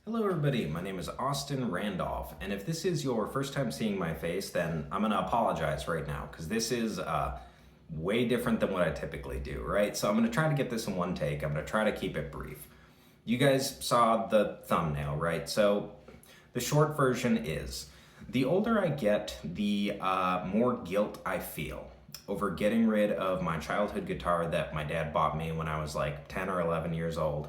Hello everybody, my name is Austin Randolph, and if this is your first time seeing my face, then I'm gonna apologize right now, because this is way different than what I typically do, right? So I'm gonna try to get this in one take. I'm gonna try to keep it brief. You guys saw the thumbnail, right? So the short version is, the older I get, the more guilt I feel over getting rid of my childhood guitar that my dad bought me when I was like 10 or 11 years old.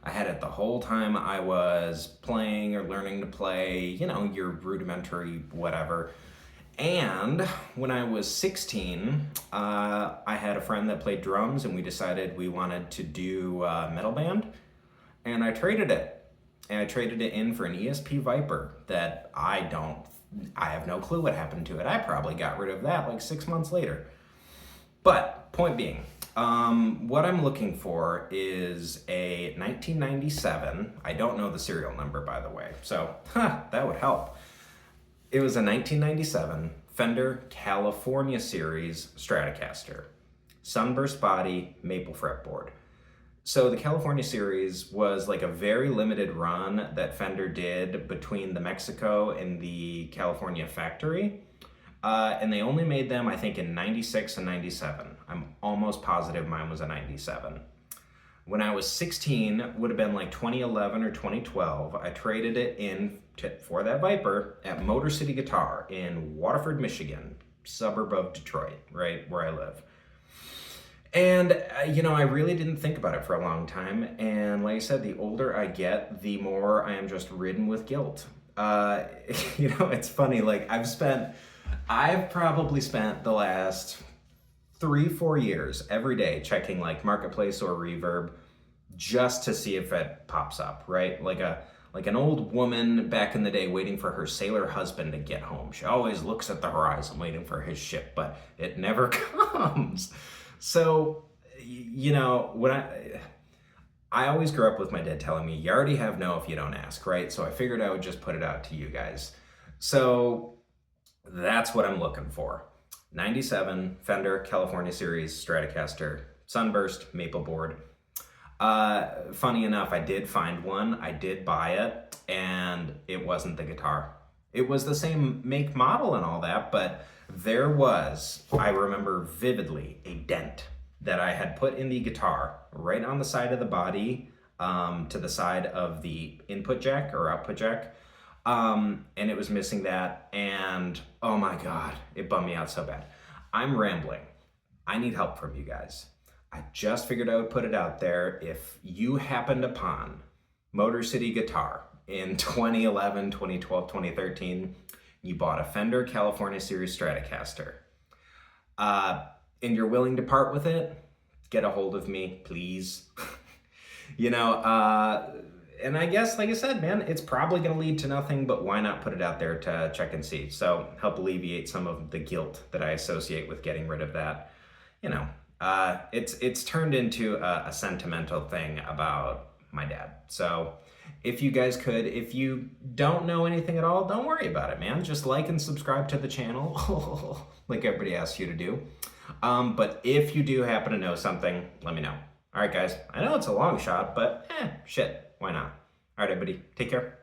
I had it the whole time I was playing or learning to play, you know, your rudimentary whatever. And when I was 16, I had a friend that played drums and we decided we wanted to do a metal band. And I traded it. And I traded it in for an ESP Viper that I have no clue what happened to it. I probably got rid of that like 6 months later. But point being, what I'm looking for is a 1997, I don't know the serial number by the way, so that would help. It was a 1997 Fender California series Stratocaster, sunburst body, maple fretboard. So the California series was like a very limited run that Fender did between the Mexico and the California factory. And they only made them, I think, in 96 and 97. I'm almost positive mine was a 97. When I was 16, would have been like 2011 or 2012, I traded it in for that Viper at Motor City Guitar in Waterford, Michigan, suburb of Detroit, right where I live. And, you know, I really didn't think about it for a long time. And like I said, the older I get, the more I am just ridden with guilt. You know, it's funny, like I've probably spent the last 3-4 years every day checking like Marketplace or Reverb just to see if it pops up, right? Like an old woman back in the day waiting for her sailor husband to get home. She always looks at the horizon waiting for his ship, but it never comes. So, you know, when I always grew up with my dad telling me, you already have no if you don't ask, right? So I figured I would just put it out to you guys. So that's what I'm looking for. 97 Fender California series Stratocaster, sunburst, maple board. Funny enough, I did find one, I did buy it, and it wasn't the guitar. It was the same make, model and all that, but there was, I remember vividly, a dent that I had put in the guitar right on the side of the body, to the side of the input jack or output jack. And it was missing that, and oh my God, it bummed me out so bad. I'm rambling. I need help from you guys. I just figured I would put it out there. If you happened upon Motor City Guitar in 2011, 2012, 2013, you bought a Fender California series Stratocaster, and you're willing to part with it, get a hold of me, please. You know, and I guess, like I said, man, it's probably going to lead to nothing, but why not put it out there to check and see? So help alleviate some of the guilt that I associate with getting rid of that. You know, it's turned into a sentimental thing about my dad. So if you guys could, if you don't know anything at all, don't worry about it, man. Just like and subscribe to the channel, like everybody asks you to do. But if you do happen to know something, let me know. All right, guys, I know it's a long shot, but shit. Why not? All right, everybody, take care.